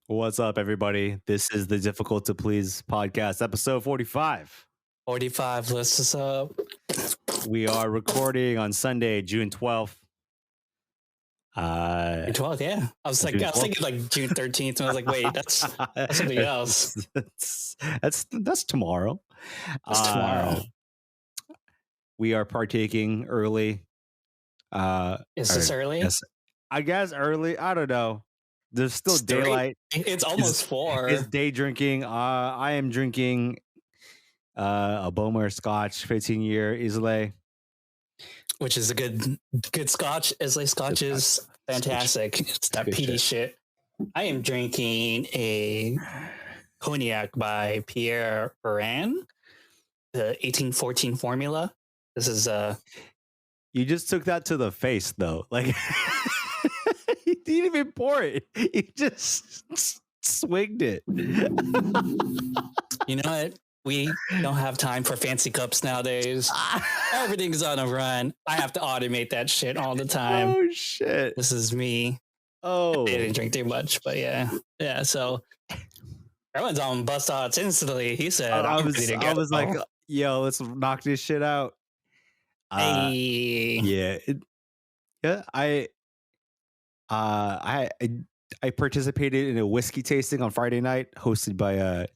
What's up, everybody? This is the Difficult to Please podcast, episode 45. 45, list us up. We are recording on Sunday, June 12th. June 12th, yeah. I was June thinking like June 13th, and I was like, wait, that's something else. That's tomorrow. That's tomorrow. We are partaking early. Is this early? I guess early. I don't know. There's still daylight. It's almost 4. It's day drinking. I am drinking a Bowmer Scotch 15-year Islay, which is a good Scotch. Islay Scotch is fantastic. It's that peaty shit. I am drinking a cognac by Pierre Ferrand, the 1814 formula. This is You just took that to the face, though. Like, you didn't even pour it. You just swigged it. You know what? We don't have time for fancy cups nowadays. Everything's on a run. I have to automate that shit all the time. Oh, shit. This is me. Oh. I didn't drink too much, but yeah. Yeah, so everyone's on bust odds instantly. He said, I was like, yo, let's knock this shit out. Hey. Yeah. I participated in a whiskey tasting on Friday night, hosted by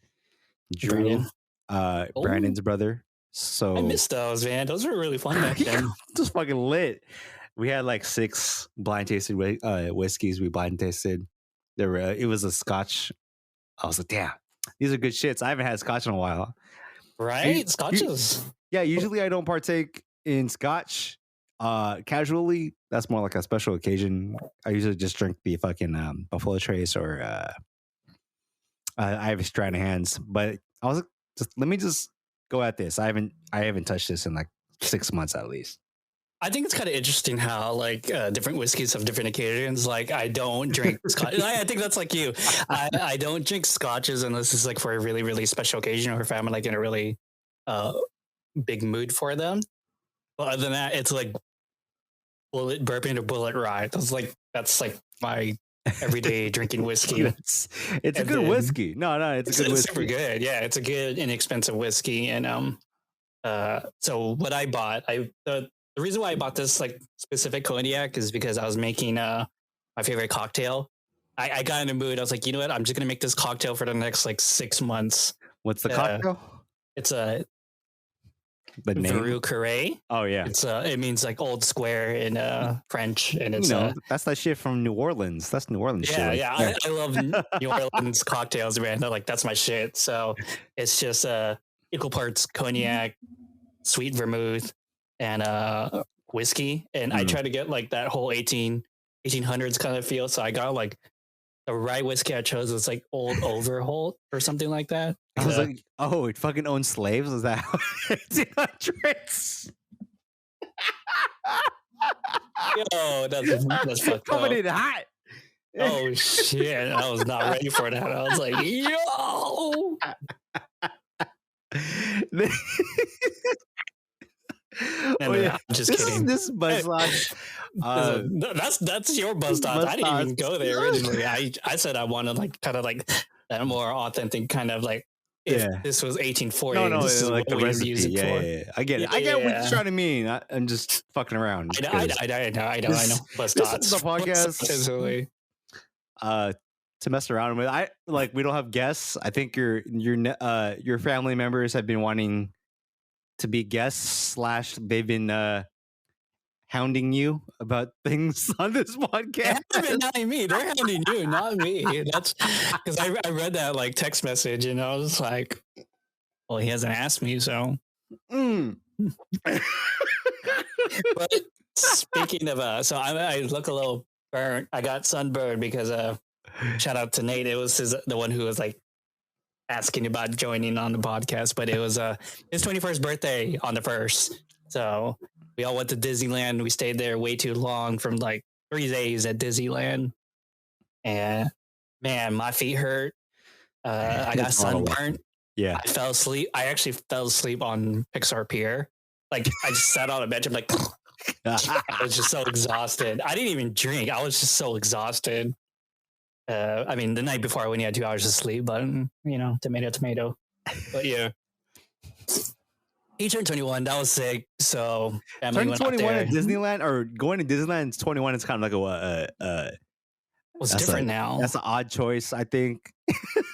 Drew, Brandon's brother. So I missed those, man. Those were really fun back then. Just fucking lit. We had like 6 blind tasted whiskeys. We blind tasted. It was a Scotch. I was like, damn, these are good shits. I haven't had Scotch in a while. Right? Scotches. Yeah, usually I don't partake in Scotch casually. That's more like a special occasion. I usually just drink the fucking Buffalo Trace, or I have a Stranahan's. But I was like, let me go at this. I haven't touched this in like 6 months at least. I think it's kind of interesting how like different whiskeys have different occasions. Like I don't drink Scotch. I think that's like you. I don't drink Scotches unless it's like for a really, really special occasion, or if I'm like in a really big mood for them. But other than that, it's like bullet bourbon or bullet rye. That's like my everyday drinking whiskey. It's a good whiskey. No, it's a good whiskey. Super good. Yeah, it's a good inexpensive whiskey. And so what I bought, the reason why I bought this like specific cognac is because I was making my favorite cocktail. I got in a mood. I was like, you know what? I'm just gonna make this cocktail for the next like 6 months. What's the cocktail? It's a the name? Veru Carré. Oh yeah. It means like old square in French, and it's that's that shit from New Orleans. That's New Orleans shit. Yeah. I love New Orleans cocktails, man. That's my shit. So it's just equal parts cognac, sweet vermouth, and whiskey. And I try to get like that whole 1800s kind of feel. So I got like the rye whiskey I chose was like Old Overholt or something like that. I was like, oh, it fucking owns slaves? Is that how 1800s? Yo, that's fucked coming up. in hot. Oh shit, I was not ready for that. I was like, yo. I'm just kidding. This is Buzzsaw. That's your Buzzsaw. I didn't even go there originally. I said I wanted like kind of like that more authentic kind of like if this was 1840. No, this is like the recipe. Yeah. I get it. I get what you're trying to mean. I'm just fucking around. I know. This is the podcast. To mess around with. We don't have guests. I think your family members have been wanting to be guests / they've been hounding you about things on this podcast. They've been hounding me. They're hounding you, not me. That's because I read that like text message and I was like, well, he hasn't asked me, so. But speaking of, so I look a little burnt. I got sunburned because shout out to Nate. It was the one who was like asking about joining on the podcast, but it was his 21st birthday on the 1st. So we all went to Disneyland. We stayed there way too long, from like 3 days at Disneyland. And man, my feet hurt. I got sunburned. Yeah. I fell asleep. I actually fell asleep on Pixar Pier. Like I just sat on a bench. I'm like, I was just so exhausted. I didn't even drink. I was just so exhausted. I mean, the night before I only had 2 hours of sleep, but tomato. But yeah, he turned 21. That was sick. So family Turning went out 21 there. at Disneyland or going to Disneyland 21 is kind of like It's different now. That's an odd choice, I think.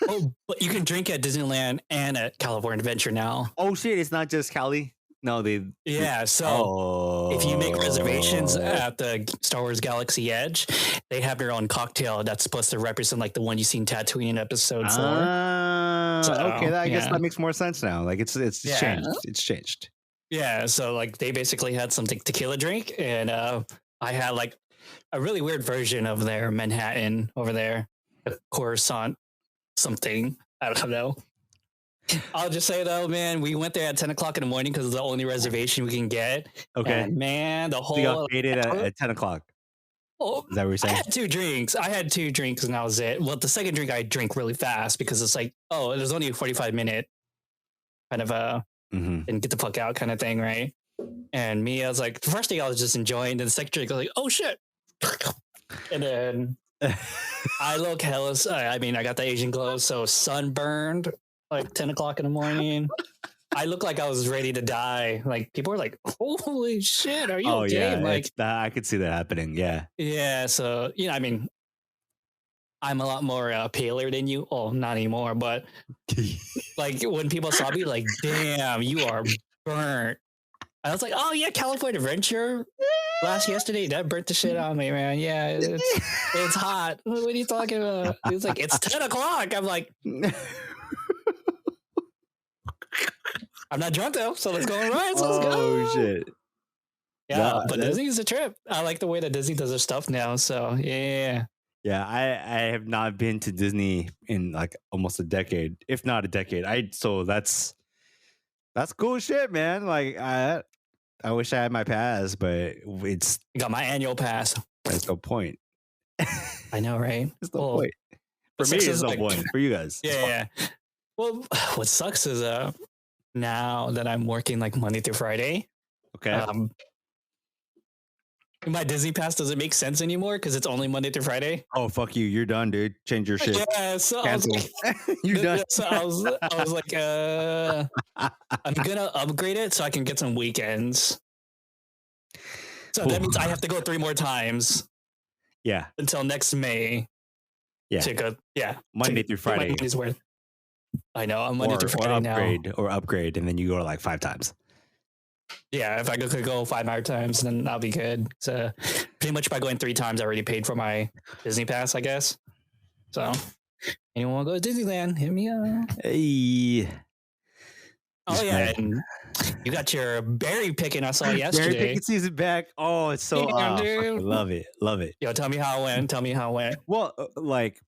Oh, but you can drink at Disneyland and at California Adventure now. Oh shit, it's not just Cali. No, Yeah, so if you make reservations Oh. at the Star Wars Galaxy Edge, they have their own cocktail that's supposed to represent like the one you seen Tatooine in Episode 4. So, okay, I guess yeah. that makes more sense now. Like it's Yeah. changed. It's changed. Yeah, so like they basically had some tequila drink, and I had like a really weird version of their Manhattan over there, the Coruscant something. I don't know. I'll just say though, man, we went there at 10 o'clock in the morning because it's the only reservation we can get. Okay. And man, the So you got whole faded at 10 o'clock. Oh, Is that what you're I saying? had 2 drinks. And that was it. Well, the second drink I drink really fast because it's like, oh, there's only a 45-minute kind of and get the fuck out kind of thing, right? And me, I was like, the first thing I was just enjoying, then the second drink I was like, oh shit. And then I look hella, I mean, I got the Asian glow, so sunburned like 10 o'clock in the morning. I look like I was ready to die. Like people were like, holy shit, are you okay? Yeah, Like I could see that happening. Yeah. Yeah, so I mean, I'm a lot more paler than you. Oh, not anymore, but like when people saw me, like, damn, you are burnt. I was like, oh yeah, California Adventure yesterday, that burnt the shit on me, man. Yeah, it's hot. What are you talking about? He was like, it's 10 o'clock. I'm like, I'm not drunk though, so let's go on rides. Let's go. Oh shit. Yeah, but Disney's a trip. I like the way that Disney does their stuff now. So yeah. Yeah, I have not been to Disney in like almost a decade, if not a decade. So that's cool shit, man. Like I wish I had my pass, but I got my annual pass. There's no point. I know, right? There's no point. For me, there's no point. For you guys. Yeah. Well, what sucks is now that I'm working like Monday through Friday. Okay. My Disney pass doesn't make sense anymore because it's only Monday through Friday. Oh, fuck you. You're done, dude. Change your shit. Yeah, so Cancel. You're done. So I was like, I'm gonna upgrade it so I can get some weekends. So that means I have to go 3 more times. Yeah. Until next May. Yeah. To go. Yeah. Monday through Friday. I know. I'm Monday through Friday now. Or upgrade, and then you go like 5 times. Yeah, if I could go 5 more times, then I'll be good. So pretty much by going 3 times, I already paid for my Disney pass, I guess. So anyone want to go to Disneyland? Hit me up. Hey. Oh yeah, and you got your berry picking I saw yesterday. Berry picking season back. Oh, it's so dude. Love it. Yo, tell me how it went. Well, like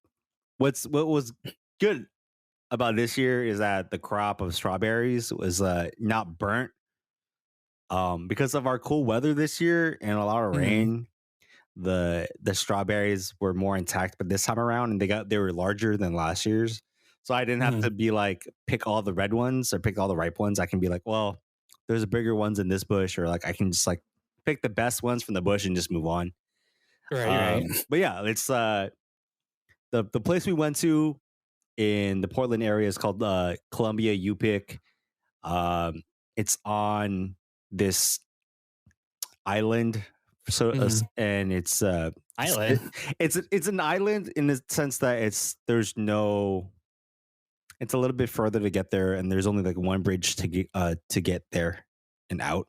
what was good about this year is that the crop of strawberries was not burnt. Because of our cool weather this year and a lot of rain, the strawberries were more intact, but this time around, and they were larger than last year's. So I didn't have to be like pick all the red ones or pick all the ripe ones. I can be like, well, there's bigger ones in this bush, or like I can just like pick the best ones from the bush and just move on. Right. But yeah, it's the place we went to in the Portland area is called Columbia UPic. It's on this island, so and it's island. It's an island in the sense that it's a little bit further to get there, and there's only like one bridge to get there and out.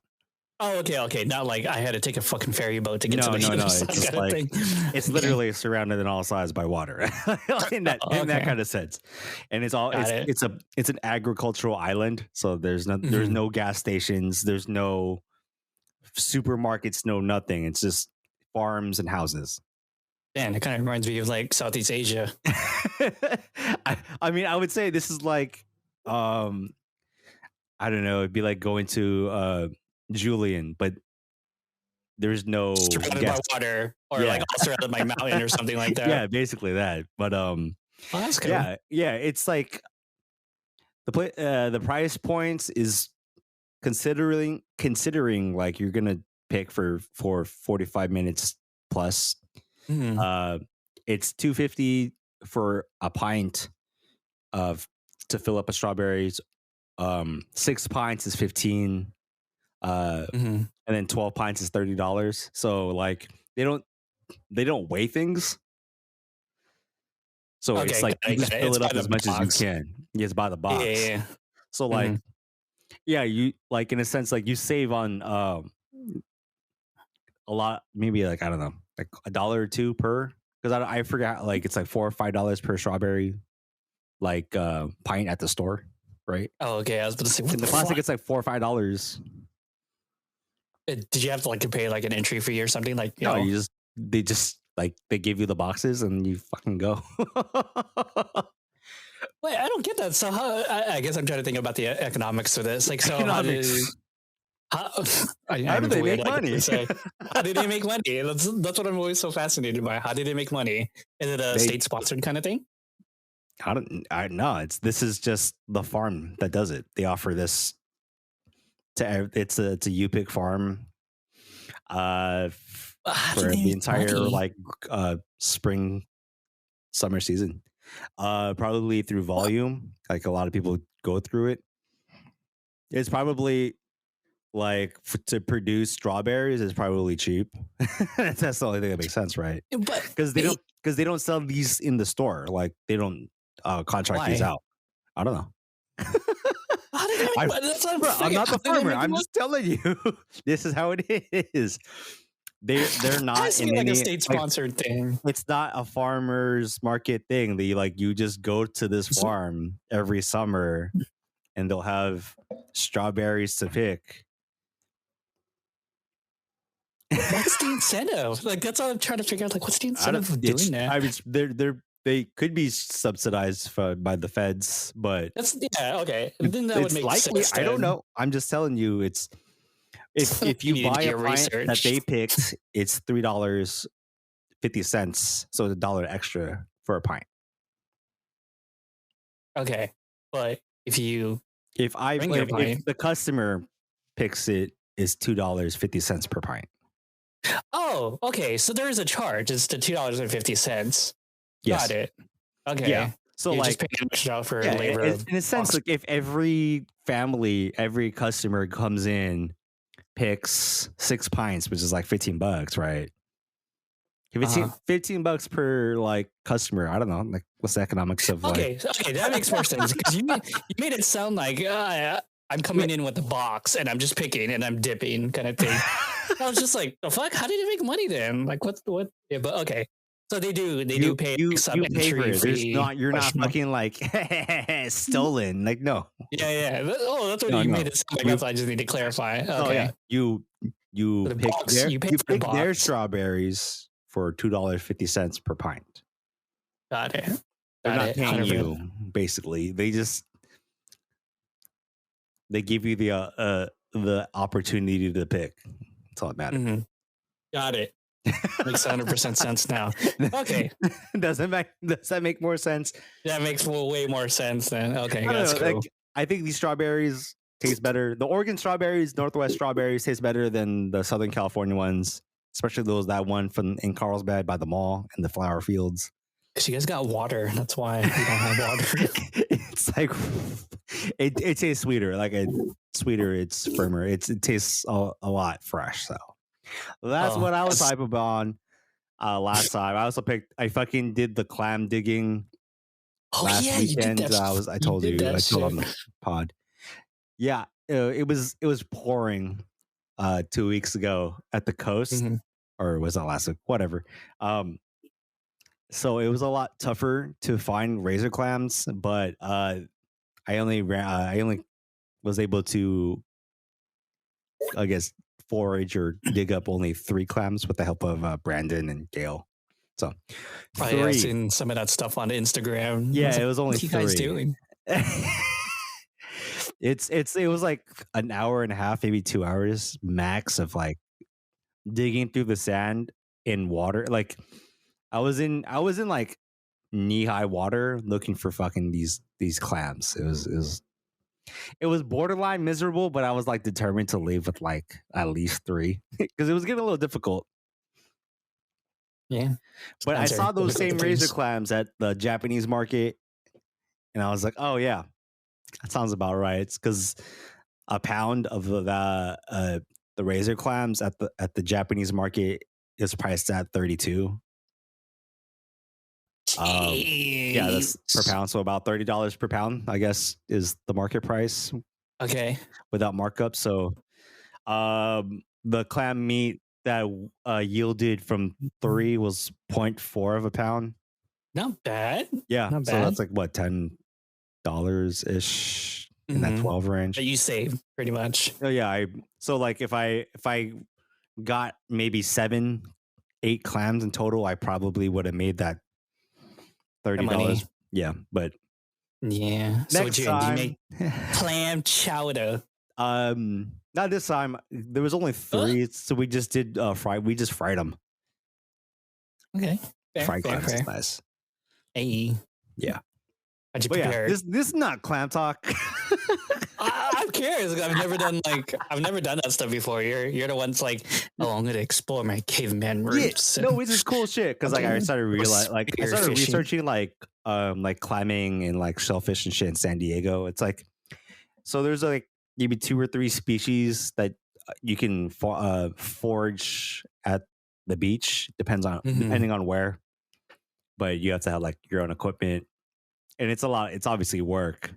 Oh, okay. Not like I had to take a fucking ferry boat to get to the No. It's just like it's literally surrounded on all sides by water in that kind of sense. And it's all it's an agricultural island, so there's no gas stations, there's no supermarkets, no nothing. It's just farms and houses. Man, it kind of reminds me of like Southeast Asia. I mean, I would say this is like I don't know, it'd be like going to Julian, but there's no surrounded by water, or like all surrounded by mountain or something like that. Yeah, basically that. But that's cool. Yeah, it's like the price points is considering like you're gonna pick for 45 minutes plus. It's $250 for a pint of to fill up a strawberries. 6 pints is 15. Mm-hmm. And then 12 pints is $30. So like they don't weigh things. So it's Okay, like you just fill it's it by up the as much as you box. can. It's by the Yeah, box. yeah. So Mm-hmm. like yeah, you like in a sense like you save on a lot, maybe like I don't know, like $1 or $2 per, because I forgot, like it's like $4 or $5 per strawberry, like pint at the store, right? Oh, okay. I was about to say, what In the the classic, fuck? it's like $4 or $5. Did you have to like pay like an entry fee or something? Like, No, they just like they give you the boxes and you fucking go. wait, I don't get that. So how? I guess I'm trying to think about the economics of this. Like, so Economics. how, How do I'm they weird make like that to money? say. How did they make money? That's what I'm always so fascinated by. How did they make money? Is it a They state sponsored kind of thing? I know this is just the farm that does it. They offer this to it's a UPIC farm How did for they the make entire money? like spring summer season. Probably through What? volume. Like a lot of people go through it. It's probably like to produce strawberries is probably cheap. That's the only thing that makes sense, right? But Because they they don't sell these in the store. Like they don't contract these why? out. I don't know. How did they make I money? That's what I'm bro, I'm fucking. not How the did they farmer. make I'm money? just telling you. This is how it is. They're I not see in like a any state like sponsored thing. it's not a farmer's market thing. They like you just go to this farm every summer and they'll have strawberries to pick. What's the incentive? Like that's all I'm trying to figure out. Like, what's the I don't. incentive of It's. doing that? I mean, they could be subsidized by the feds, but That's yeah, okay. Then that would it's make likely. sense I don't then. know. I'm just telling you. It's if You you need to buy do a your pint that research. they picked, it's $3.50. So it's $1 extra for a pint. Okay. But if you If bring your if pint. the customer picks it, is $2.50 per pint. Oh, okay. So there is a charge. It's the $2.50. Got Yes. it. Yeah. Okay. So You're just like paying extra for yeah, labor of in a sense, box. like if every family, every customer comes in, picks 6 pints, which is like $15, right? If it's Uh-huh. $15 per like customer, I don't know, like what's the economics of like Okay, that makes more sense because you made it sound like I'm coming in with a box and I'm just picking and I'm dipping kind of thing. I was just like, the fuck? How did they make money then? Like, what's the what? Yeah, but okay. So they do pay like, some you pay for entry it. There's fee. not you're not Question mark. fucking like stolen. Like no. Yeah. Oh, that's what No, you no. made it sound like. You That's why I just need to clarify. oh yeah. Okay. You The pick box, you pay you for the pick their box. strawberries for $2.50 per pint. Got it. They're Got not it. paying 100%. you basically. They give you the opportunity to pick. That's all that matters. Mm-hmm. Got it. Makes 100% sense now. Okay. Does that make more sense? That makes way more sense then. Okay, I don't that's know. cool. Like I think these strawberries taste better. The Oregon strawberries, Northwest strawberries taste better than the Southern California ones, especially that one from in Carlsbad by the mall and the flower fields. Because you guys got water. That's why we don't have water. It's like it tastes sweeter. Like sweeter, it's firmer. It tastes a lot fresh. So that's what I was hype about last time. I fucking did the clam digging last You did weekend. that. I You told did you. that I told on shit. the pod. Yeah, it was pouring 2 weeks ago at the coast, Mm-hmm. or was that last week? Whatever. So it was a lot tougher to find razor clams, but I only was able to, I guess, forage or dig up only 3 clams with the help of Brandon and Gail. So Oh, yeah, I've 3. seen some of that stuff on Instagram. Yeah, it Like, was only what are you guys 3. doing? It was like an hour and a half, maybe 2 hours max of like digging through the sand in water. Like I was in like knee-high water looking for fucking these clams. It was borderline miserable, but I was like determined to leave with like at least 3 because it was getting a little difficult. Yeah. But I Clams are saw those difficult to same razor please. clams at the Japanese market, and I was like, oh yeah, that sounds about right. It's because a pound of the razor clams at the Japanese market is priced at 32. Yeah, that's per Jeez. pound, so about $30 per pound, I guess, is the market price Okay. without markup. So, the clam meat that yielded from 3 was 0.4 of a pound. Not bad. Yeah, Not so bad. that's like what, $10 ish in that Mm-hmm. 12 range. That you save pretty much. Oh yeah, so like if I got maybe 7, 8 clams in total, I probably would have made that The $30. money. Yeah, but Yeah. So what next you do? You time, make clam chowder. not this time. There was only 3, so we just did we just fried them. Okay. Fair. Fried Fair. clams is Fair. nice. Hey. Yeah. How'd you But yeah, prepare it? this is not clam talk. I'm curious. I've never done that stuff before. You're the ones like, oh, I'm gonna explore my caveman Yeah, roots. no, it's just cool shit because like I started I started researching like clamming and like shellfish and shit in San Diego. It's like, so there's like maybe 2 or 3 species that you can forage at the beach. Depending on where, but you have to have like your own equipment, and it's a lot. It's obviously work.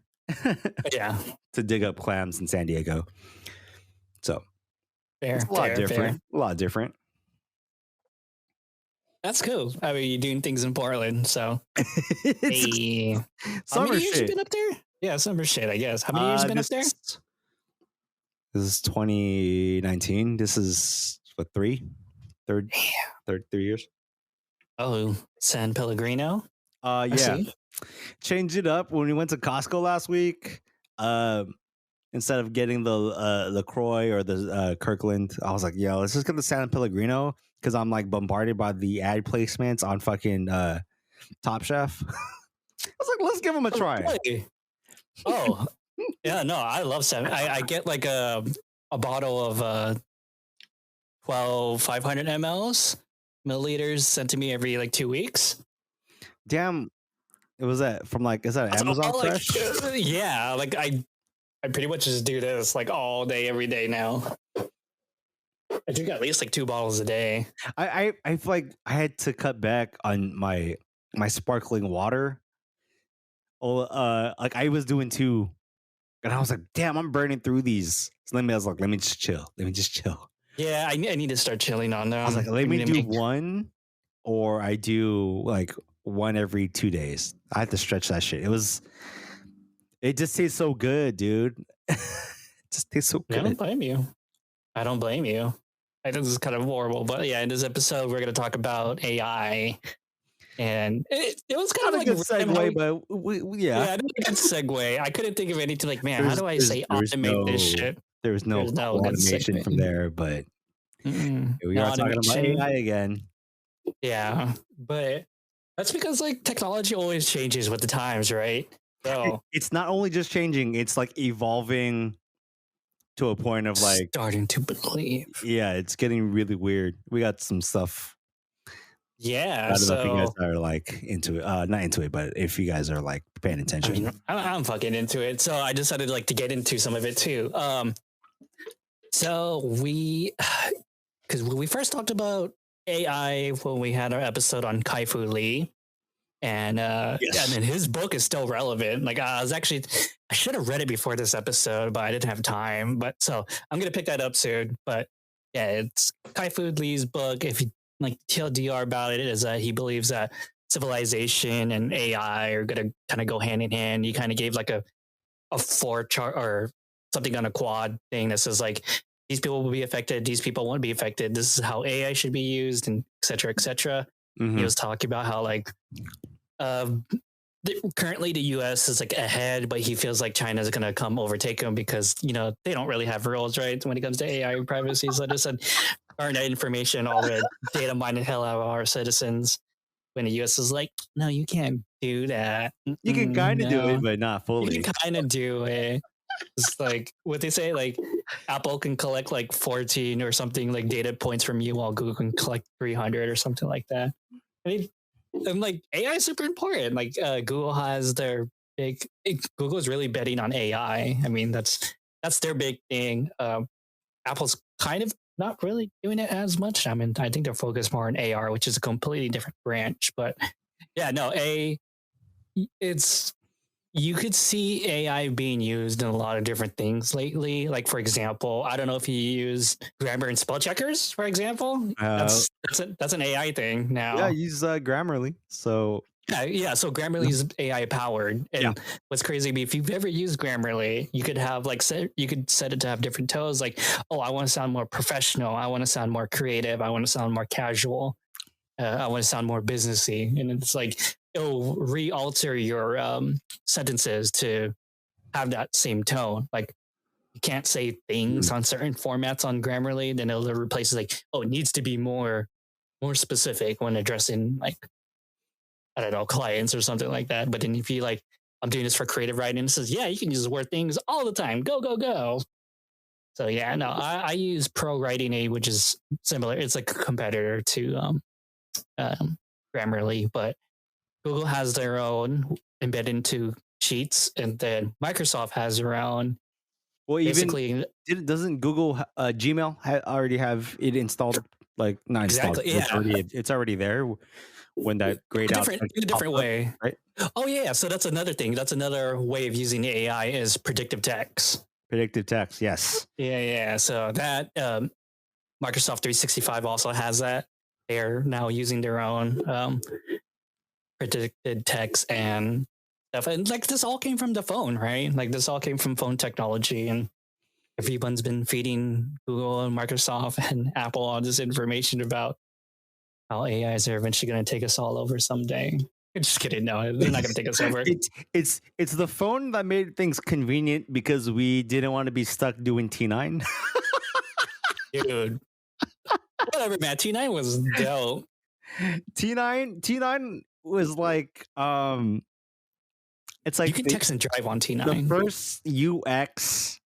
Yeah. To dig up clams in San Diego. So Fair. it's a lot Fair. different. Fair. A lot different. That's cool. I mean, you're doing things in Portland, so hey. How Summer many years you shit. been up there? Yeah, summer shit, I guess. How many years you been up there? This is 2019. This is what, 3 years. Oh, San Pellegrino. I Yeah. see. Changed it up when we went to Costco last week. Instead of getting the LaCroix or the Kirkland, I was like, yo, let's just get the San Pellegrino because I'm like bombarded by the ad placements on fucking Top Chef. I was like, let's give them a try. Really? Oh, yeah, no, I love San. I get like a bottle of 500 milliliters sent to me every like 2 weeks. Damn, it was that from like, is that That's Amazon all, Fresh? Yeah, like I pretty much just do this like all day, every day now. I drink at least like 2 bottles a day. I feel like I had to cut back on my sparkling water. Like I was doing 2, and I was like, damn, I'm burning through these. So I was like, let me just chill. Yeah, I need to start chilling on them. I was like, let me do 1, or I do like 1 every 2 days. I had to stretch that shit. It just tastes so good, dude. It just tastes so good. I don't blame you. I don't blame you. I think this is kind of horrible, but yeah, in this episode, we're going to talk about AI. And it was kind of like a good segue, but yeah. Yeah, a good segue. I couldn't think of anything like, man, how do I say automate this shit? There was no automation from there, but here we are talking about AI again. Yeah, but that's because like technology always changes with the times, right? So it's not only just changing; it's like evolving to a point of like starting to believe. Yeah, it's getting really weird. We got some stuff. Yeah, I don't know if you guys are like into it. Not into it, but if you guys are like paying attention. I mean, I'm fucking into it. So I decided like to get into some of it too. So because we first talked about AI when we had our episode on Kai-Fu Lee. And Yes. and then his book is still relevant. Like I should have read it before this episode, but I didn't have time. But so I'm gonna pick that up soon. But yeah, it's Kai-Fu Lee's book. If you like TLDR about it, is that he believes that civilization and AI are gonna kind of go hand in hand. He kind of gave like a 4 chart or something on a quad thing that says like these people will be affected, these people won't be affected. This is how AI should be used, and et cetera, et cetera. Mm-hmm. He was talking about how like currently the US is like ahead, but he feels like China is going to come overtake him because, you know, they don't really have rules, right? When it comes to AI privacy. So just earn that information, all the data mining hell out of our citizens. When the US is like, no, you can't do that. You can kind of do it, but not fully. You can kind of do it. It's like what they say, like Apple can collect like 14 or something like data points from you, while Google can collect 300 or something like that. I mean, I'm like AI is super important. Like Google has their Google is really betting on AI. I mean, that's their big thing. Apple's kind of not really doing it as much. I mean, I think they're focused more on AR, which is a completely different branch. But yeah, no, it's you could see AI being used in a lot of different things lately. Like for example, I don't know if you use grammar and spell checkers, for example. Uh, That's an AI thing yeah, I now. use Grammarly. So Yeah, so Grammarly is AI powered, yeah. and what's crazy, if you've ever used Grammarly, you could have like you could set it to have different tones. Like, oh, I want to sound more professional. I want to sound more creative. I want to sound more casual. I want to sound more businessy, and it's like it'll re-alter your sentences to have that same tone. Like you can't say things Mm. on certain formats on Grammarly, then it'll replace it like, oh, it needs to be more specific when addressing like I don't know clients or something like that. But then if you like, I'm doing this for creative writing, it says, yeah, you can use the word things all the time. Go go go. So yeah, no, I use Pro Writing Aid, which is similar. It's like a competitor to um, Grammarly, but Google has their own embedded into Sheets, and then Microsoft has their own. Well, even Basically, doesn't Google Gmail already have it installed? Like not installed. exactly, yeah, It's already there when that grayed out text in a pops different up, way. right? Oh yeah, so that's another thing. That's another way of using the AI is predictive text. Predictive text, yes. Yeah. So that Microsoft 365 also has that. They're now using their own predicted text and stuff. And like this all came from the phone, right? Like this all came from phone technology, and everyone's been feeding Google and Microsoft and Apple all this information about how AIs are eventually going to take us all over someday. Just kidding. No, they're not going to take us over. It's the phone that made things convenient because we didn't want to be stuck doing T9. Dude, whatever, man. T9 was dope. T9 was like it's You like can text and drive on the T9. first UX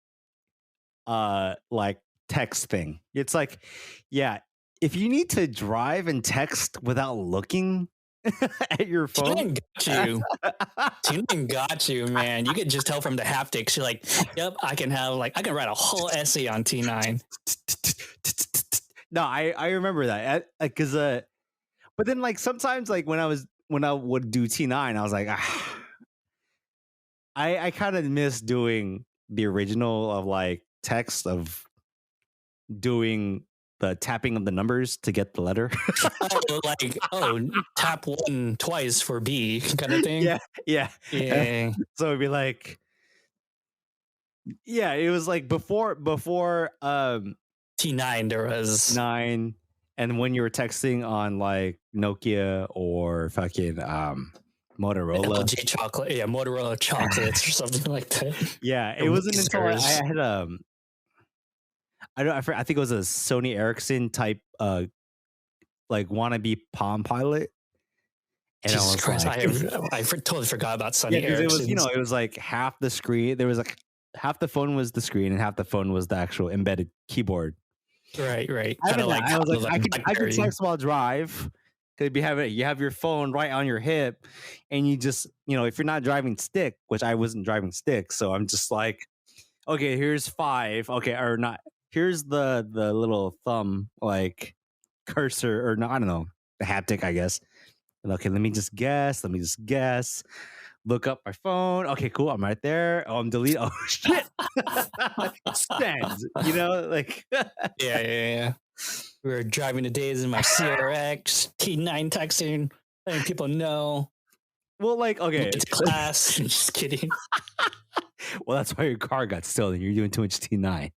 like text thing. It's like, yeah, if you need to drive and text without looking at your phone, T9 got you, man. You could just tell from the haptics. You're like, yep, I can write a whole essay on T9. No, I remember that because but then like sometimes like when I would do T9, I was like, I kind of miss doing the original of like text of doing the tapping of the numbers to get the letter. Tap one twice for B kind of thing. Yeah. Yeah. So it'd be like, yeah, it was like before T9 there was 9, and when you were texting on like Nokia or fucking Motorola. LG chocolate, yeah, Motorola chocolates or something like that. Yeah, it wasn't until I had I think it was a Sony Ericsson type like wannabe Palm Pilot. And Jesus Christ, like, I totally forgot about Sony Ericsson. It was, it was like half the screen. There was like half the phone was the screen and half the phone was the actual embedded keyboard. Right. I was like, I could text while drive. Could be you have your phone right on your hip, and you just, if you're not driving stick, which I wasn't driving stick, so I'm just like, okay, here's 5, okay, or not. Here's the little thumb like cursor, or no, I don't know, the haptic, I guess. And okay, let me just guess. Look up my phone. Okay, cool. I'm right there. Oh, I'm deleting. Oh shit. Send. Like yeah. We were driving the days in my CRX, T9 texting, letting people know. Well, like, okay. It's class. Just kidding. Well, that's why your car got stolen. You're doing too much T9.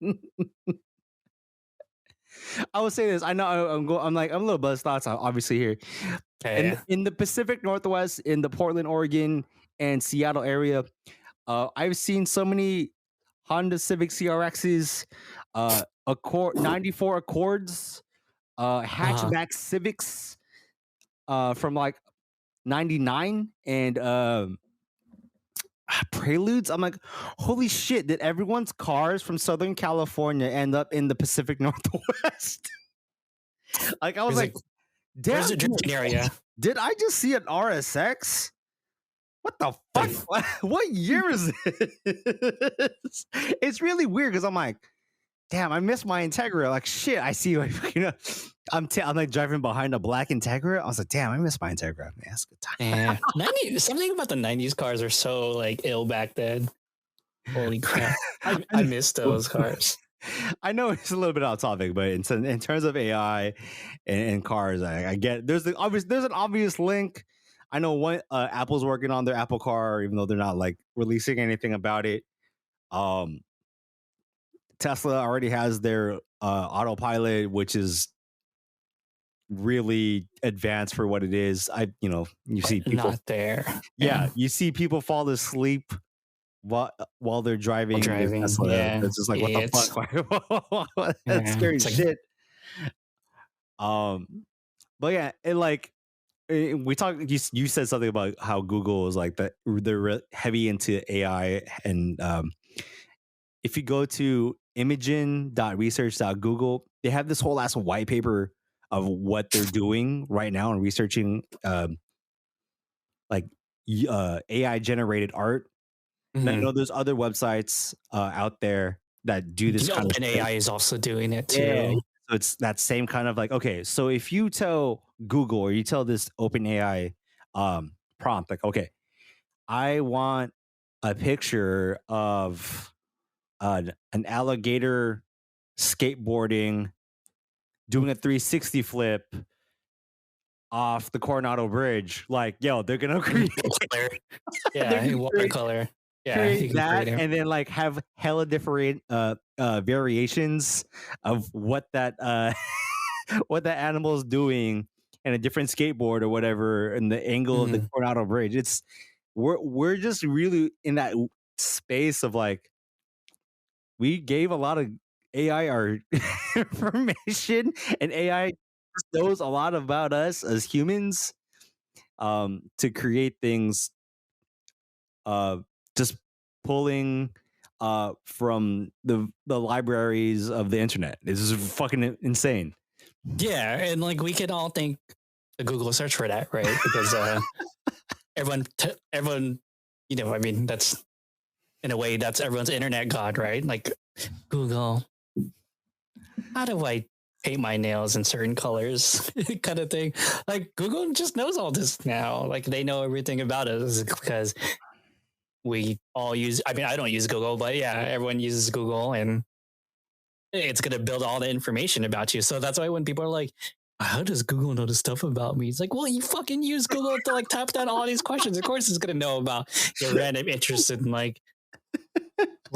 I will say this. I know I'm a little buzz thoughts obviously here. In the Pacific Northwest, in the Portland, Oregon, and Seattle area, I've seen so many Honda Civic CRXs, 94 Accords, hatchback Civics from like 99, and Preludes. I'm like, holy shit! Did everyone's cars from Southern California end up in the Pacific Northwest? Like I was There's like, a there's damn, a drifting area. did I just see an RSX? What the Like, fuck? What year is this? It's really weird because I'm like, damn, I missed my Integra. Like shit, I see like I'm like driving behind a black Integra. I was like, damn, I missed my Integra. Man, that's a good time. yeah, 90, something about the 90s cars are so like ill back then. Holy crap. I miss those cars. I know it's a little bit off topic, but in terms of AI and cars, I get there's an obvious link. I know one Apple's working on their Apple Car, even though they're not like releasing anything about it. Tesla already has their autopilot, which is really advanced for what it is. You see people Not there. yeah, you see people fall asleep while they're driving. Tesla. Yeah, It's just like what the fuck? That's scary shit. But yeah, we talked. You said something about how Google is like that. They're heavy into AI, and if you go to imagen.research.google, they have this whole ass white paper of what they're doing right now and researching AI generated art. And I know there's other websites out there that do this kind of shit. OpenAI is also doing it too. Yeah. So it's that same kind of like, okay, so if you tell Google or you tell this OpenAI prompt, like, okay, I want a picture of an alligator skateboarding, doing a 360 flip off the Coronado Bridge. Like, yo, they're gonna create yeah, watercolor. Yeah, create that, and then like have hella different variations of what that what that animal is doing, and a different skateboard or whatever, and the angle of the Coronado Bridge. We're just really in that space of like, we gave a lot of AI our information, and AI knows a lot about us as humans to create things, just pulling from the libraries of the internet. This is fucking insane. Yeah, and like we could all thank the Google search for that, right? Because everyone, I mean, that's in a way that's everyone's internet god, right? Like Google, how do I paint my nails in certain colors, kind of thing. Like Google just knows all this now. Like they know everything about us because we all use. I mean, I don't use Google, but yeah, everyone uses Google, and it's going to build all the information about you. So that's why when people are like, how does Google know the stuff about me? It's like, well, you fucking use Google to like type down all these questions. Of course it's going to know about your random interest in like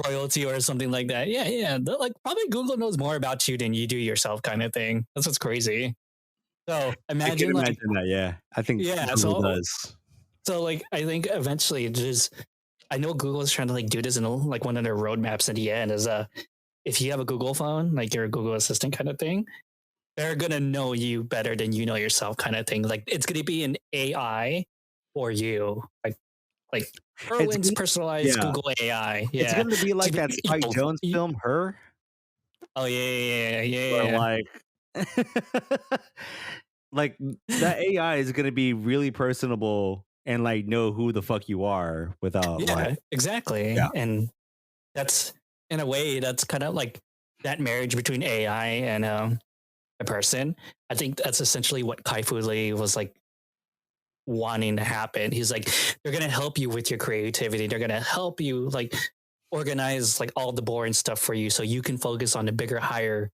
royalty or something like that. Yeah. Like probably Google knows more about you than you do yourself, kind of thing. That's what's crazy. So imagine that. Yeah. I think Google does. So like, I think eventually I know Google is trying to like do this in like one of their roadmaps in the end is if you have a Google phone, like your Google Assistant kind of thing, they're going to know you better than you know yourself kind of thing. Like it's going to be an AI for you. Like Erwin's personalized Google AI. Yeah. It's going to be like that Spike Jones film, Her. Oh, yeah. Like, like that AI is going to be really personable and like know who the fuck you are without exactly. Yeah. And that's in a way that's kind of like that marriage between AI and a person. I think that's essentially what Kai Fu Lee was like wanting to happen. He's like, they're going to help you with your creativity. They're going to help you like organize like all the boring stuff for you so you can focus on the bigger, higher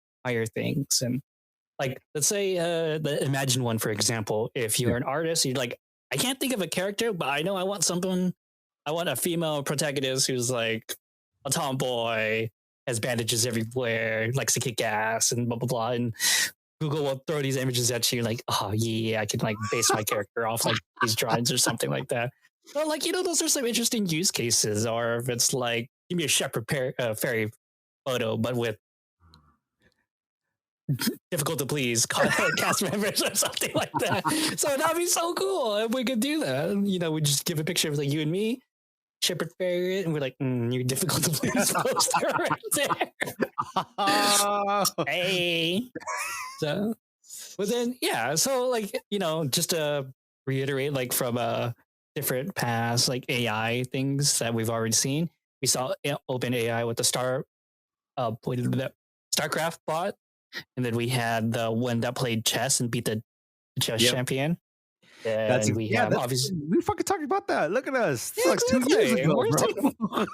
things. And like, let's say the Imagen one, for example, if you're an artist, you're like, I can't think of a character, but I know I want a female protagonist who's like a tomboy, has bandages everywhere, likes to kick ass and blah, blah, blah. And Google will throw these images at you like, oh, yeah, I can like base my character off like these drawings or something like that. But like, those are some interesting use cases. Or if it's like, give me a shepherd fairy photo, but with difficult to please cast members or something like that. So that'd be so cool if we could do that. We just give a picture of like you and me. Shepherd Ferret, and we're like, you're difficult to please poster right there. Hey. So, but then, yeah. So, like, just to reiterate, like, from different past, like, AI things that we've already seen, we saw OpenAI with the StarCraft bot, and then we had the one that played chess and beat the chess Yep. champion. And we have obviously we fucking talked about that. Look at us. It's yeah, like 2 years exactly. ago, We're bro.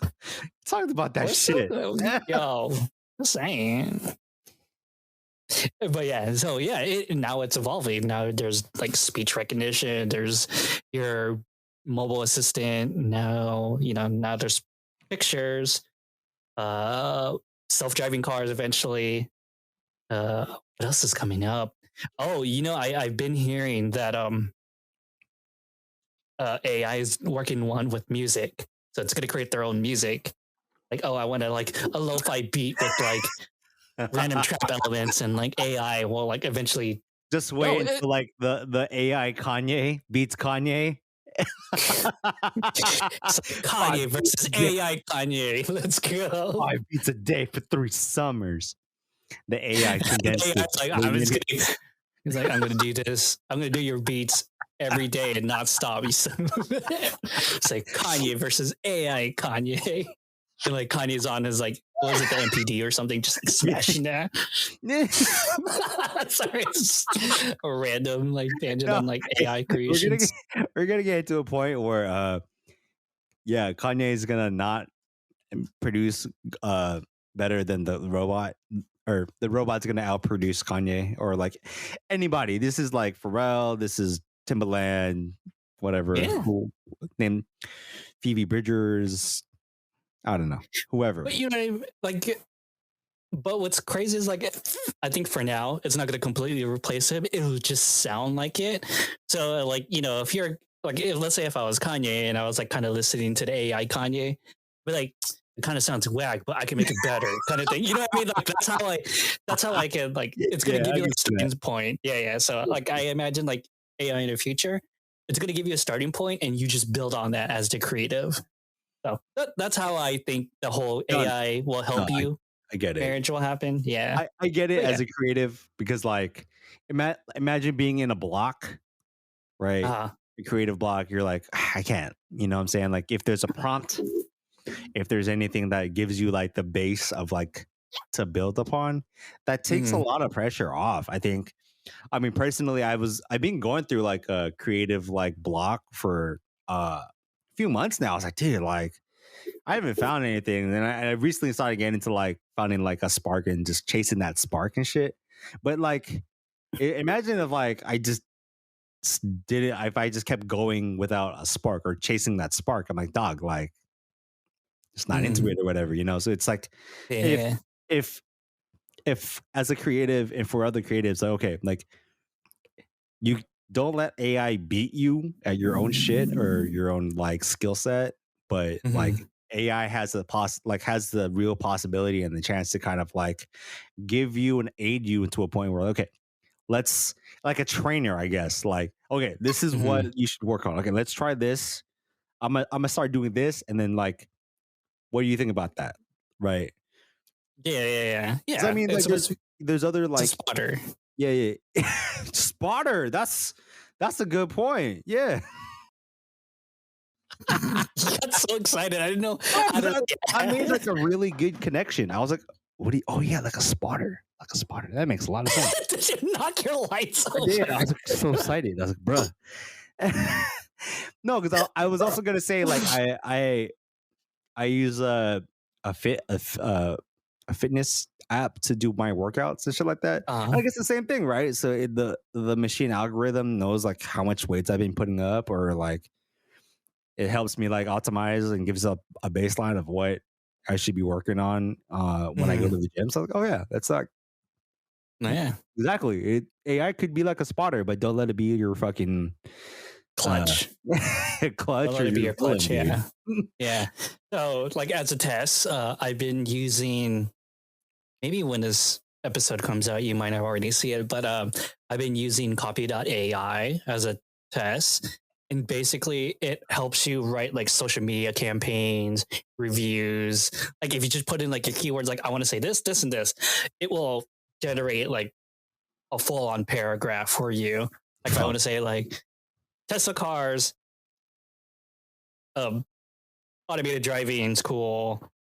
Talked about that shit. Yo, just saying. But yeah, so yeah, now it's evolving. Now there's like speech recognition. There's your mobile assistant. Now now there's pictures. Self-driving cars eventually. What else is coming up? Oh, I've been hearing that AI is working one with music, so it's gonna create their own music. Like, I want to like a lo-fi beat with like random trap elements, and like AI will like eventually just wait until like the AI Kanye beats Kanye. It's like Kanye versus AI Kanye. Let's go. 5 beats a day for 3 summers. The AI condensed it. He's like, I'm gonna do this. I'm gonna do your beats every day and not stop. It's like Kanye versus AI Kanye. And like Kanye's on his like, what was it, the MPD or something, just like smashing that. Sorry, it's a random like tangent on like AI creations. We're gonna get to a point where Kanye is gonna not produce better than the robot, or the robot's gonna outproduce Kanye or like anybody. This is like Pharrell, this is Timbaland, whatever. Who named Phoebe Bridgers. I don't know, whoever. But like, but what's crazy is like, I think for now it's not going to completely replace him. It'll just sound like it. So like, if you're like, let's say if I was Kanye and I was like kind of listening to the AI Kanye, but like it kind of sounds whack, but I can make it better, kind of thing. You know what I mean? Like that's how I can like. It's going to give you a starting point. Yeah. So like I imagine like AI in the future, it's going to give you a starting point, and you just build on that as the creative. So that's how I think the whole AI will help you. I get it. Marriage will happen. Yeah. I get it as a creative, because like imagine being in a block, right? A creative block. You're like, I can't, you know what I'm saying? Like if there's a prompt, if there's anything that gives you like the base of like to build upon, that takes a lot of pressure off. I think, I mean, personally, I've been going through like a creative like block for few months now. I was like, dude, like I haven't found anything. And then I recently started getting into like finding like a spark and just chasing that spark and shit. But like, imagine if like I just did it, if I just kept going without a spark or chasing that spark. I'm like, dog, like just not into it or whatever, So it's like, if as a creative and for other creatives, like, okay, like you don't let AI beat you at your own shit or your own like skill set, but like AI has has the real possibility and the chance to kind of like give you and aid you into a point where, okay, let's, like a trainer, I guess, like, okay, this is what you should work on. Okay, let's try this. I'm gonna start doing this, and then like, what do you think about that? Right? Yeah. I mean, like, there's other like spotter. Yeah. Spotter. That's a good point. Yeah. I got so excited. I didn't know. I made like a really good connection. I was like, what do you, oh yeah, like a spotter. Like a spotter. That makes a lot of sense. Did you knock your lights over? I did. I was like, so excited. I was like, bruh. No, because I was also gonna say, like, I use a fitness app to do my workouts and shit like that. I guess the same thing, right? So the machine algorithm knows like how much weights I've been putting up, or like it helps me like optimize and gives up a baseline of what I should be working on when I go to the gym. So like, oh yeah, that's like, yeah, exactly. AI could be like a spotter, but don't let it be your fucking clutch. Clutch, or be your clutch. Yeah. Yeah. So like as a test, I've been using, maybe when this episode comes out, you might have already seen it, but I've been using copy.ai as a test. and basically it helps you write like social media campaigns, reviews. Like if you just put in like your keywords, like I want to say this, this, and this, it will generate like a full on paragraph for you. Like if I want to say like Tesla cars, um, automated driving is cool.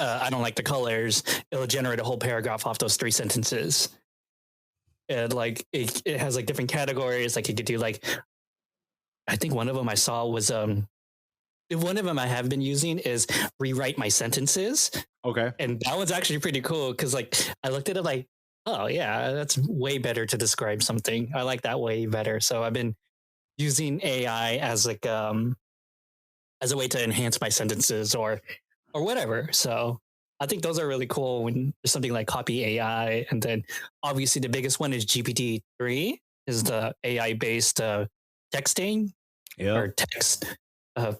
I don't like the colors. It'll generate a whole paragraph off those 3 sentences. And like it has like different categories. Like you could do like, I think one of them I saw was one of them I have been using is rewrite my sentences. Okay. And that one's actually pretty cool because like I looked at it like, oh yeah, that's way better to describe something. I like that way better. So I've been using AI as like as a way to enhance my sentences or whatever. So I think those are really cool when there's something like copy AI. And then obviously the biggest one is GPT-3 is the AI based texting or text uh,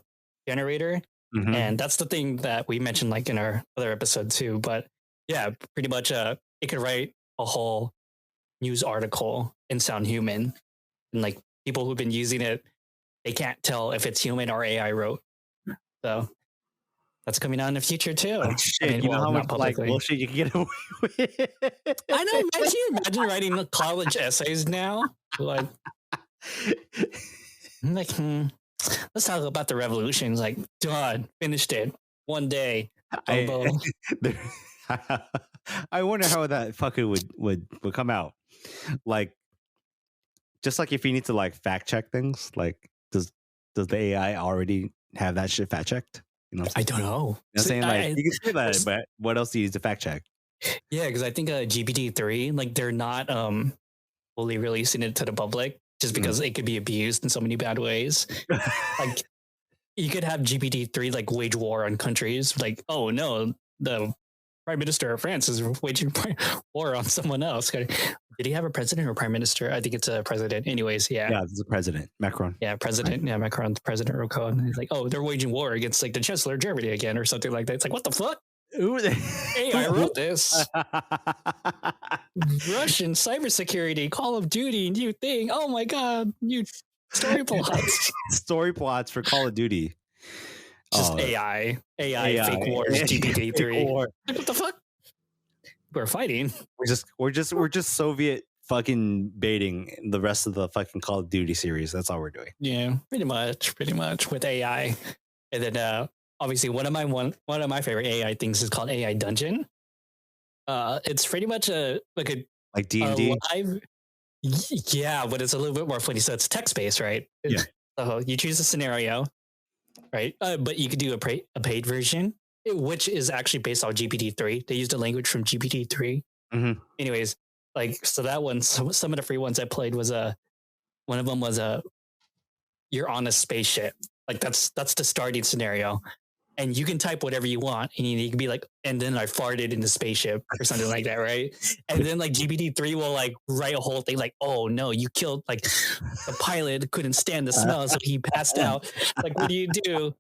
generator. Mm-hmm. And that's the thing that we mentioned like in our other episode too. But yeah, pretty much it could write a whole news article and sound human. And like people who've been using it, they can't tell if it's human or AI wrote. So that's coming out in the future too. Oh, shit, I mean, you know how much like bullshit you can get away with. I know. Imagine writing college essays now. Like, I'm like, let's talk about the revolution. Like, done, finished it one day. I wonder how that fucking would come out. Like, just like if you need to like fact check things, like does the AI already have that shit fact checked? You know, I don't know. I'm saying like you can say that, but what else do you use to fact check? Yeah, because I think GPT-3, like they're not fully releasing it to the public just because it could be abused in so many bad ways. Like you could have GPT-3 like wage war on countries. Like, oh no, the Prime Minister of France is waging war on someone else. Did he have a president or prime minister? I think it's a president. Anyways, yeah. Yeah, it's a president, Macron. Yeah, president. Right. Yeah, Macron, the president Rocco. And he's like, oh, they're waging war against like the Chancellor of Germany again or something like that. It's like, what the fuck? Hey, I wrote this. Russian cybersecurity, Call of Duty, new thing. Oh my god, new story plots. Story plots for Call of Duty. Just AI fake wars, GPT-3. Like, what the fuck? We're fighting. We're just Soviet fucking baiting the rest of the fucking Call of Duty series. That's all we're doing. Yeah, pretty much with AI. And then obviously one of my favorite AI things is called AI Dungeon. It's pretty much like D&D. Yeah, but it's a little bit more funny. So it's text based, right? Yeah. So you choose a scenario, right? But you could do a paid version, which is actually based on GPT-3. They used a language from GPT-3. Mm-hmm. Anyways, like so that one, some of the free ones I played was one of them was you're on a spaceship. Like that's the starting scenario. And you can type whatever you want, and you can be like, and then I farted in the spaceship or something like that, right? And then like GPT-3 will like write a whole thing like, oh no, you killed like the pilot couldn't stand the smell, so he passed out. Like, what do you do?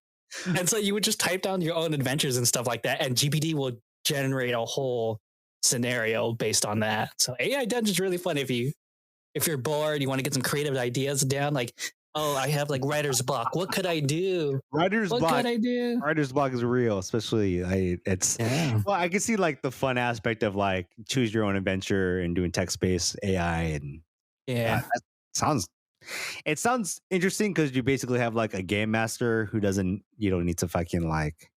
And so you would just type down your own adventures and stuff like that, and GPT will generate a whole scenario based on that. So AI Dungeon is really fun if you're bored, you want to get some creative ideas down, like, oh, I have like writer's block. What could I do? Writer's block. What could I do? Writer's block is real, especially well, I can see like the fun aspect of like choose your own adventure and doing text-based AI and it sounds interesting because you basically have like a game master who you don't need to fucking like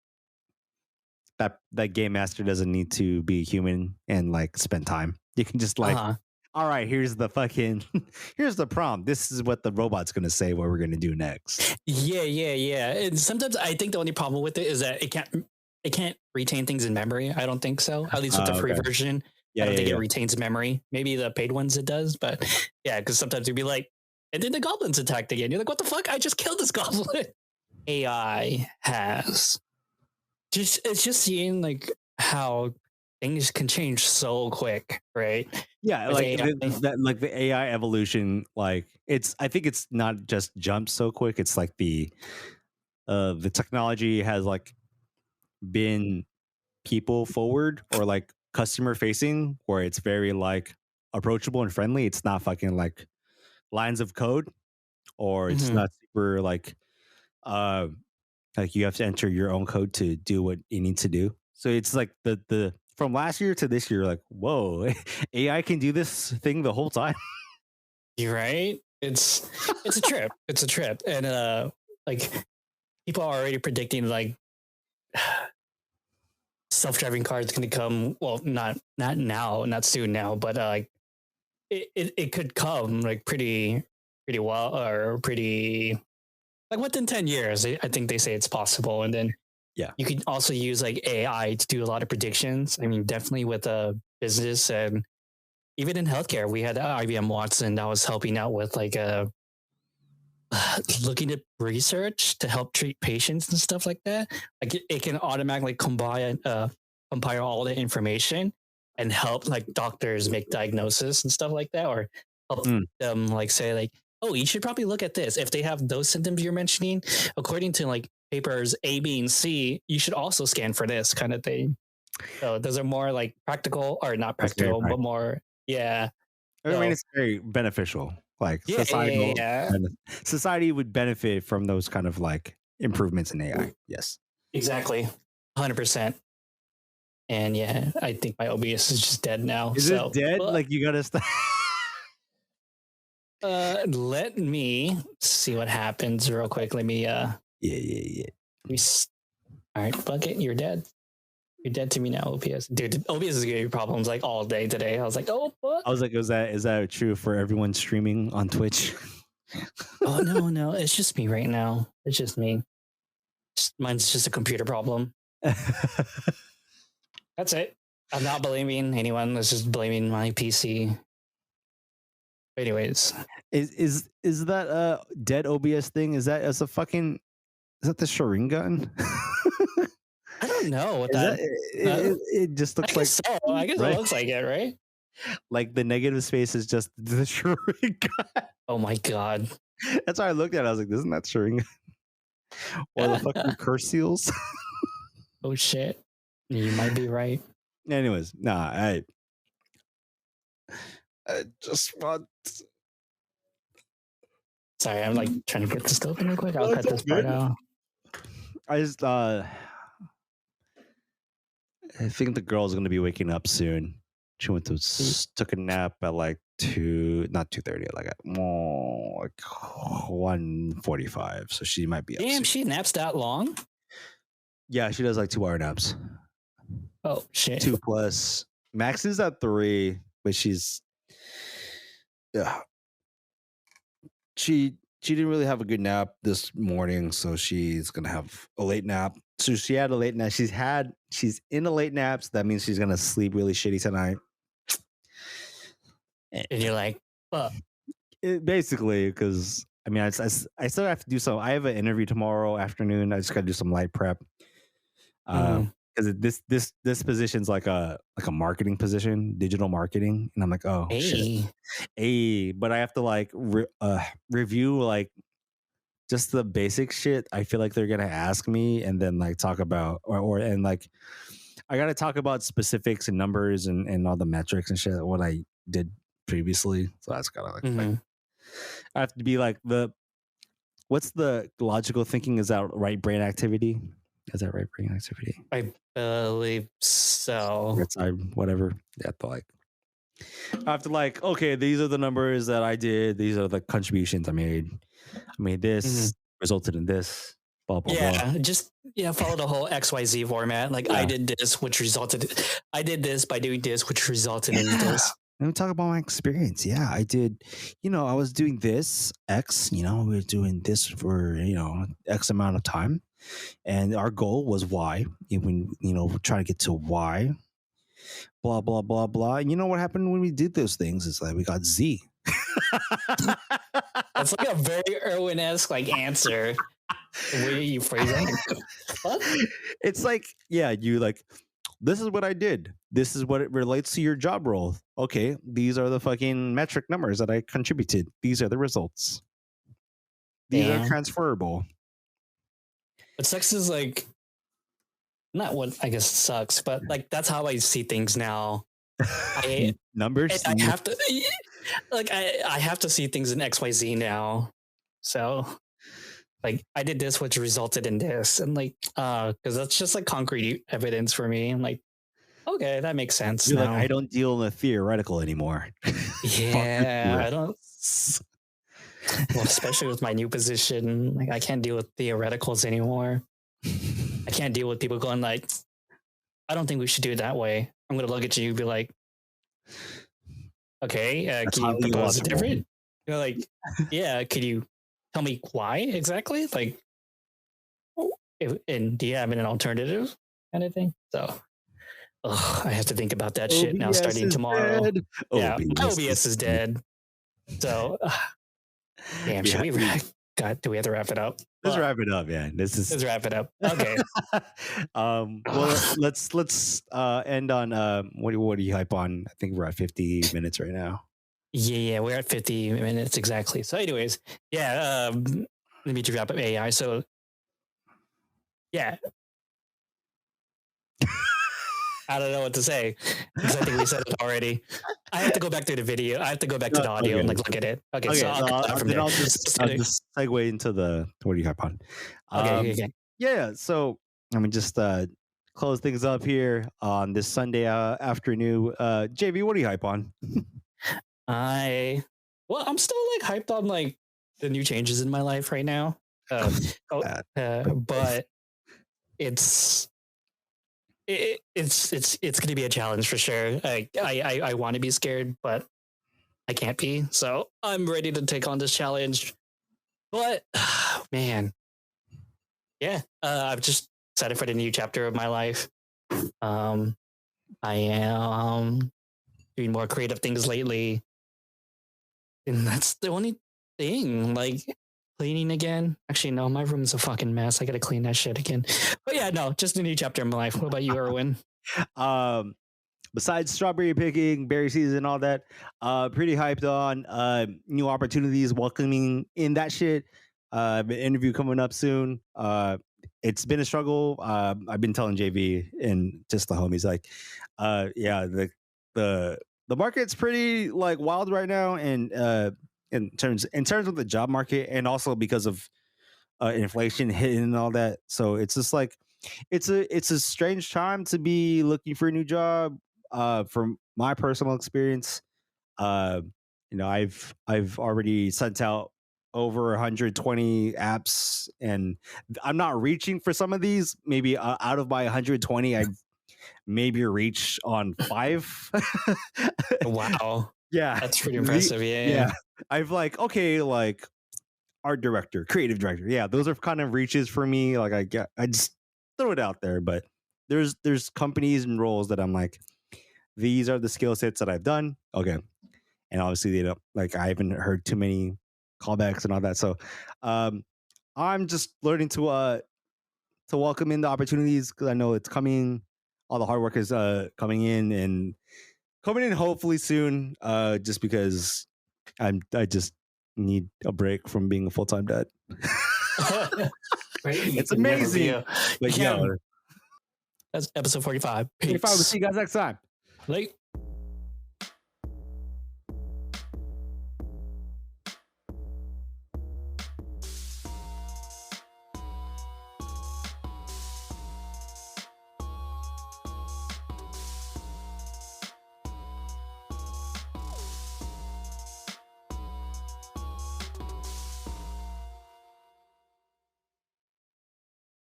that game master doesn't need to be human and like spend time. You can just like all right, here's the prompt. This is what the robot's going to say, what we're going to do next. Yeah. And sometimes I think the only problem with it is that it can't retain things in memory. I don't think so. At least with the free version. I don't think it retains memory. Maybe the paid ones it does, but yeah, because sometimes you'd be like, and then the goblins attacked again. You're like, what the fuck? I just killed this goblin. AI has it's just seeing like how things can change so quick, right? Yeah, like the AI evolution, like I think it's not just jumped so quick. It's like the technology has like been people forward or like customer facing, where it's very like approachable and friendly. It's not fucking like lines of code, or it's not where like you have to enter your own code to do what you need to do. So it's like the from last year to this year, like, whoa, AI can do this thing the whole time. You're right. It's a trip. It's a trip. And like people are already predicting like self-driving cars going to come. Well, not now, not soon now, but like it could come like pretty well, or pretty like within 10 years. I think they say it's possible. And then Yeah. you can also use like AI to do a lot of predictions. I mean, definitely with a business, and even in healthcare, we had IBM Watson that was helping out with like looking at research to help treat patients and stuff like that. Like it can automatically compile all the information and help like doctors make diagnosis and stuff like that, or help them like say like, oh, you should probably look at this if they have those symptoms you're mentioning. According to like papers A, B, and C, you should also scan for this kind of thing. So those are more like practical, or not practical, but more, yeah. I mean, it's very beneficial. Like society would benefit from those kind of like improvements in AI. Yes, exactly, 100%. And yeah, I think my OBS is just dead now. Is it dead? Like you gotta stop. Let me see what happens real quick. Let me yeah. All right, Bucket, you're dead. You're dead to me now, OBS. Dude, OBS is giving me problems like all day today. I was like, oh, what? I was like, is that true for everyone streaming on Twitch? Oh no, it's just me right now. It's just me. Mine's just a computer problem. That's it. I'm not blaming anyone. Let's just blaming my PC. Anyways, is that dead OBS thing? Is that the the Sharingan? I don't know what that. It just looks like. So. I guess right? It looks like it, right? Like the negative space is just the Sharingan. Oh my god! That's why I looked at it. I was like, "Isn't that Sharingan?" Or the fucking curse seals? Oh shit! You might be right. Anyways, nah, I just want. Sorry, I'm like trying to get this open real quick. I'll cut this part out. I just I think the girl's gonna be waking up soon. She took a nap at like not 2:30, like at like 1:45. So she might be up. Damn, soon. She naps that long? Yeah, she does like 2-hour naps. Oh shit. 2+. Max is at 3, but she's she didn't really have a good nap this morning, so she's gonna have a late nap. So she had a late nap. She's in a late nap, so that means she's gonna sleep really shitty tonight. And you're like, fuck. Basically, because I mean, I still have to do some. I have an interview tomorrow afternoon. I just got to do some light prep. Because this position's like a marketing position, digital marketing, and I'm like, oh shit, but I have to like review like just the basic shit. I feel like they're gonna ask me, and then like talk about and like I gotta talk about specifics and numbers and all the metrics and shit what I did previously. So that's kind of like I have to be like what's the logical thinking? Is that right brain activity? Is that right brain activity? I believe so. Whatever. Yeah, but I have to like, okay, these are the numbers that I did. These are the contributions I made. I made this, resulted in this, blah, blah, blah. Just follow the whole XYZ format. Like I did this, which resulted. I did this by doing this, which resulted in this. Let me talk about my experience. Yeah, I did. I was doing this X. We were doing this for X amount of time, and our goal was Y. When we're trying to get to Y. Blah blah blah blah. And you know what happened when we did those things? It's like we got Z. That's like a very Erwin-esque like answer. The way you phrase it. What? It's like, yeah, you like. This is what I did. This is what it relates to your job role. Okay, these are the fucking metric numbers that I contributed. These are the results. These are transferable. What sucks is like, not what I guess sucks, but like that's how I see things now. Numbers. I have to like I have to see things in XYZ now. So like I did this, which resulted in this, and like because that's just like concrete evidence for me. I'm like, okay, that makes sense You're like, now. I don't deal in the theoretical anymore. Fuck the Yeah, I don't. theorists. Well, especially with my new position, like I can't deal with theoreticals anymore. I can't deal with people going like, I don't think we should do it that way. I'm gonna look at you and be like, okay, That's can you highly propose a illogical. different? You're like, yeah, could you tell me why exactly? Like, and do you have an alternative kind of thing? So, I have to think about that shit now OBS starting is tomorrow. dead. Yeah, my OBS OBS is dead. So, damn, should we God, do we have to wrap it up? Let's wrap it up, man. Let's wrap it up. Okay. Well, let's end on what do you hype on? I think we're at 50 minutes right now. Yeah, we're at 50 minutes exactly. So, anyways, yeah, let me wrap up AI. So, yeah, I don't know what to say because I think we said it already. I have to go back through the video. I have to go back to the audio and like look at it. Okay, so I'll just segue into the what do you hype on? Okay. Yeah, so I mean, just close things up here on this Sunday afternoon. JV, what do you hype on? I'm still like hyped on like the new changes in my life right now. But it's going to be a challenge for sure. I want to be scared, but I can't be. So I'm ready to take on this challenge. But man, yeah, I've just excited for the new chapter of my life. I am doing more creative things lately, and that's the only thing. Like cleaning again. Actually, no, my room's a fucking mess. I gotta clean that shit again. But yeah, no, just a new chapter in my life. What about you, Erwin? Besides strawberry picking, berry season, all that, pretty hyped on new opportunities, welcoming in that shit. An interview coming up soon. It's been a struggle. I've been telling JV and just the homies, like, yeah, the market's pretty like wild right now, and in terms of the job market, and also because of inflation hitting and all that. So it's just like it's a strange time to be looking for a new job. From my personal experience, uh, I've already sent out over 120 apps, and I'm not reaching for some of these. Maybe out of my 120, I maybe reach on 5. Wow. Yeah, That's pretty impressive. Yeah. I've like, okay, like art director, creative director. Yeah, those are kind of reaches for me. Like I just throw it out there, but there's companies and roles that I'm like, these are the skill sets that I've done. Okay, and obviously they don't like. I haven't heard too many callbacks and all that. So, I'm just learning to welcome in the opportunities because I know it's coming. All the hard work is coming in and coming in hopefully soon. Just because I just need a break from being a full-time dad. It's amazing. But yeah, that's episode 45. Peace. We'll see you guys next time. Late.